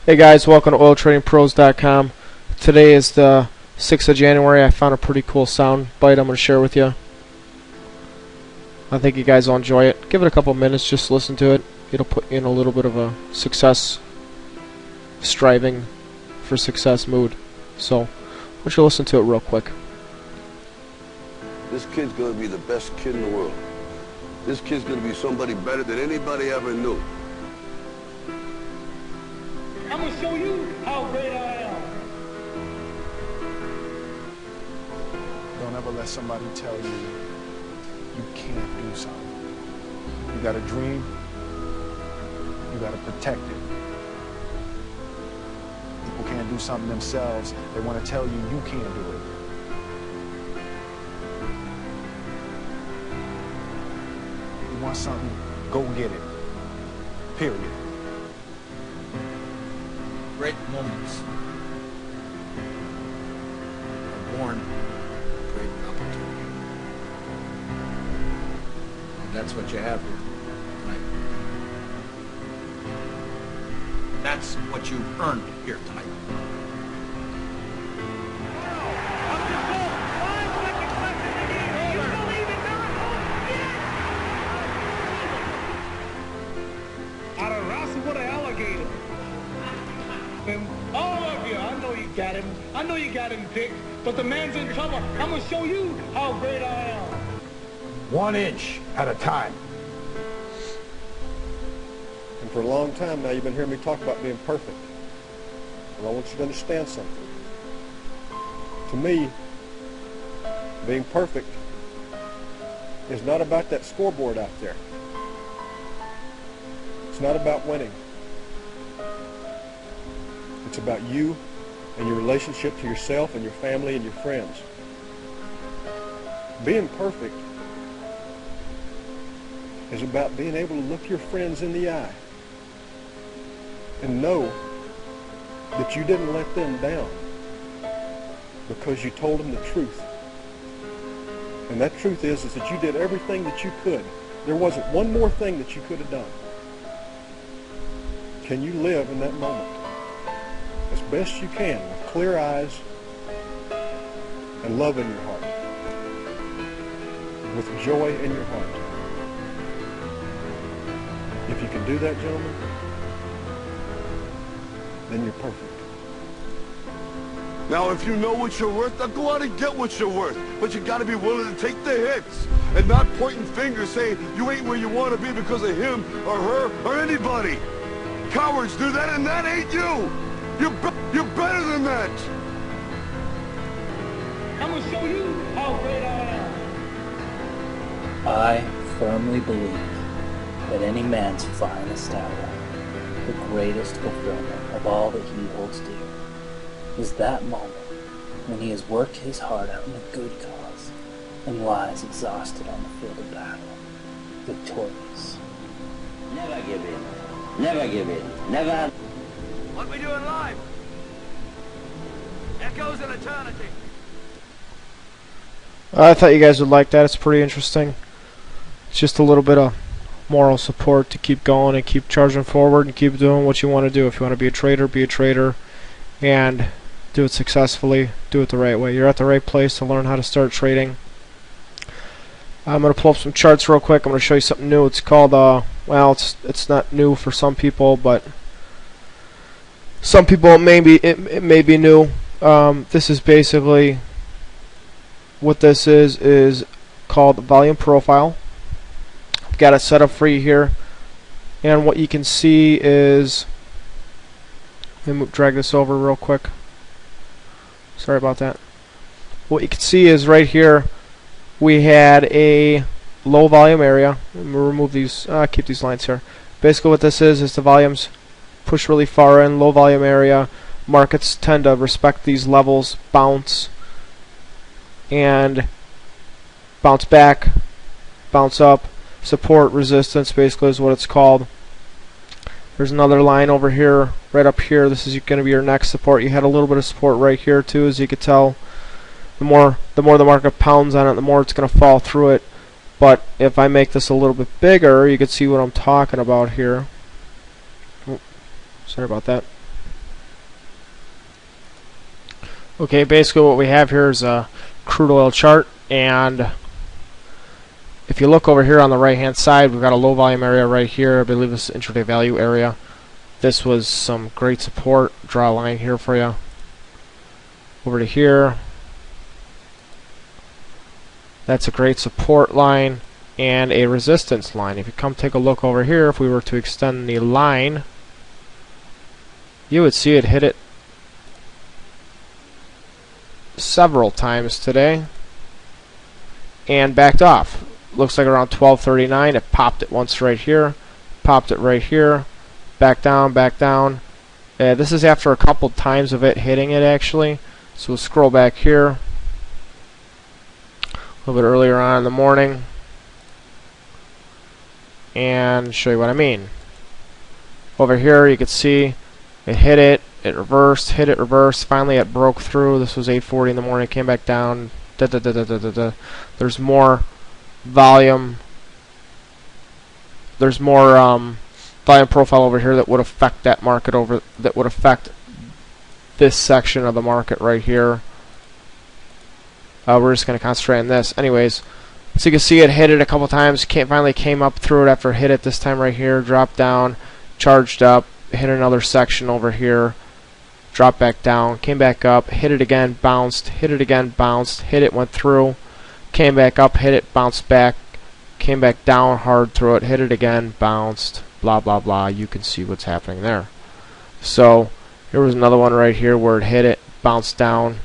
Hey guys, welcome to OilTradingPros.com. Today is the 6th of January. I found a pretty cool sound bite I'm going to share with you. I think you guys will enjoy it. Give it a couple minutes, just listen to it. It'll put you in a little bit of a striving for success mood. So, why don't you listen to it real quick. This kid's going to be the best kid in the world. This kid's going to be somebody better than anybody ever knew. I'm going to show you how great I am. Don't ever let somebody tell you you can't do something. You got a dream, you got to protect it. People can't do something themselves. They want to tell you you can't do it. You want something, go get it. Period. Great moments are born great opportunity. And that's what you have here tonight. That's what you earned here tonight. Out of wrestle with an alligator. And all of you, I know you got him. I know you got him, Dick. But the man's in trouble. I'm going to show you how great I am. 1 inch at a time. And for a long time now, you've been hearing me talk about being perfect. And I want you to understand something. To me, being perfect is not about that scoreboard out there. It's not about winning. It's about you and your relationship to yourself and your family and your friends. Being perfect is about being able to look your friends in the eye and know that you didn't let them down because you told them the truth. And that truth is that you did everything that you could. There wasn't one more thing that you could have done. Can you live in that moment as best you can with clear eyes and love in your heart, with joy in your heart? If you can do that, gentlemen, then you're perfect. Now, if you know what you're worth, now go out and get what you're worth. But you got to be willing to take the hits and not pointing fingers saying you ain't where you want to be because of him or her or anybody. Cowards do that, and that ain't you. You're better than that. I'm going to show you how great I am. I firmly believe that any man's finest hour, the greatest fulfillment of all that he holds dear, is that moment when he has worked his heart out in a good cause and lies exhausted on the field of battle, victorious. Never give in. Never give in. Never. What we doing live? Echoes of eternity. I thought you guys would like that. It's pretty interesting. It's just a little bit of moral support to keep going and keep charging forward and keep doing what you want to do. If you want to be a trader, and do it successfully, do it the right way. You're at the right place to learn how to start trading. I'm going to pull up some charts real quick. I'm going to show you something new. It's called, well, it's not new for some people, but some people it may be new. This is basically what this is called the volume profile. I've got it set up for you here, and what you can see is, let me drag this over real quick. Sorry about that. What you can see is right here we had a low volume area. Let me remove these, keep these lines here. Basically what this is the volumes push really far in, low volume area. Markets tend to respect these levels, bounce, and bounce back, bounce up. Support, resistance basically is what it's called. There's another line over here, right up here. This is going to be your next support. You had a little bit of support right here too, as you could tell. The more the market pounds on it, the more it's going to fall through it. But if I make this a little bit bigger, you can see what I'm talking about here. Oh, sorry about that. Okay, basically what we have here is a crude oil chart, and if you look over here on the right hand side, we've got a low volume area right here. I believe this is intraday value area. This was some great support. Draw a line here for you. Over to here. That's a great support line and a resistance line. If you come take a look over here, if we were to extend the line, you would see it hit it several times today and backed off. Looks like around 12:39 it popped it once right here, popped it right here, back down, back down. This is after a couple times of it hitting it actually. So we'll scroll back here a little bit earlier on in the morning and show you what I mean. Over here you can see it hit it, it reversed, hit it, reversed, finally it broke through. This was 8:40 in the morning, came back down. There's more volume. There's more volume profile over here that would affect that market over, that would affect this section of the market right here. We're just going to concentrate on this. Anyways, so you can see it hit it a couple times, finally came up through it after it hit it this time right here, dropped down, charged up, hit another section over here, dropped back down, came back up, hit it again, bounced, hit it again, bounced, hit it, went through, came back up, hit it, bounced back, came back down hard through it, hit it again, bounced, blah blah blah. You can see what's happening there. So here was another one right here where it hit it, bounced down,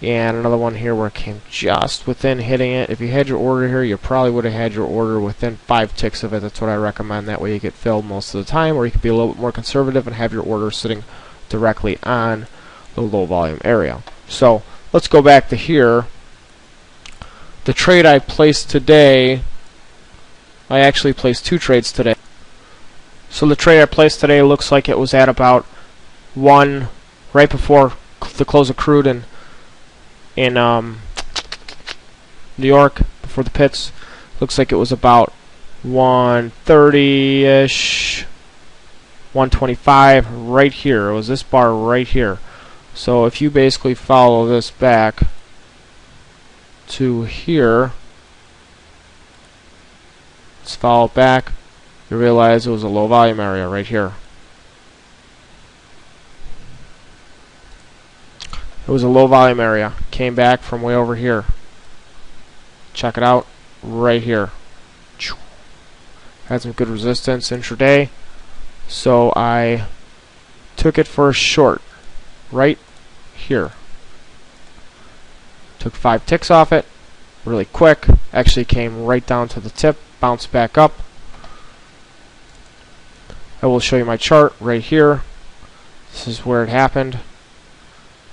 and another one here where it came just within hitting it. If you had your order here, you probably would have had your order within 5 ticks of it. That's what I recommend. That way you get filled most of the time, or you could be a little bit more conservative and have your order sitting directly on the low volume area. So let's go back to here. The trade I placed today, I actually placed 2 trades today. So the trade I placed today looks like it was at about 1 right before the close of crude in New York, before the pits. Looks like it was about 130-ish, 125 right here. It was this bar right here. So if you basically follow this back to here, let's follow it back, you realize it was a low volume area right here. It was a low volume area. Came back from way over here. Check it out. Right here. Had some good resistance intraday. So I took it for a short. Right here. Took 5 ticks off it. Really quick. Actually came right down to the tip. Bounced back up. I will show you my chart right here. This is where it happened.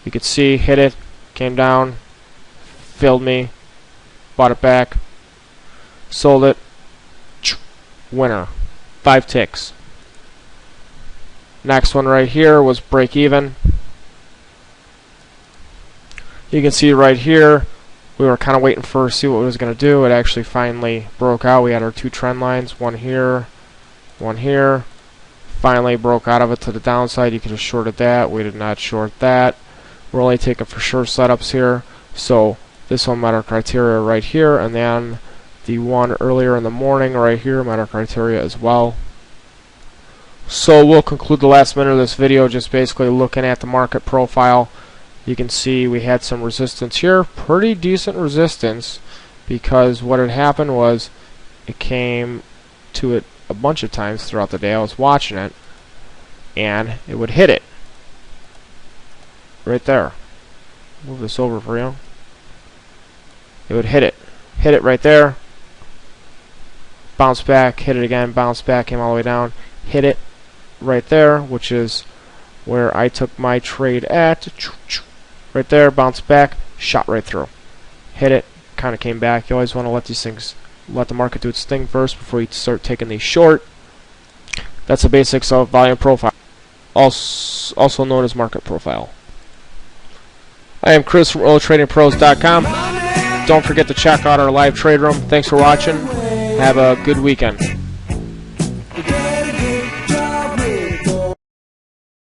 You could see, hit it, came down, filled me, bought it back, sold it, winner, 5 ticks. Next one right here was break even. You can see right here, we were kind of waiting for see what it was going to do. It actually finally broke out. We had our 2 trend lines, one here, one here. Finally broke out of it to the downside. You could have shorted that. We did not short that. We're only taking for sure setups here. So this one met our criteria right here, and then the one earlier in the morning right here met our criteria as well. So we'll conclude the last minute of this video just basically looking at the market profile. You can see we had some resistance here, pretty decent resistance, because what had happened was it came to it a bunch of times throughout the day. I was watching it, and it would hit it right there. Move this over for you. It would hit it right there, bounce back, hit it again, bounce back, came all the way down, hit it right there, which is where I took my trade at. Right there, bounced back, shot right through, hit it, kind of came back. You always want to let these things, let the market do its thing first before you start taking these short. That's the basics of volume profile, also known as market profile. I am Chris from OilTradingPros.com. Don't forget to check out our live trade room. Thanks for watching. Have a good weekend.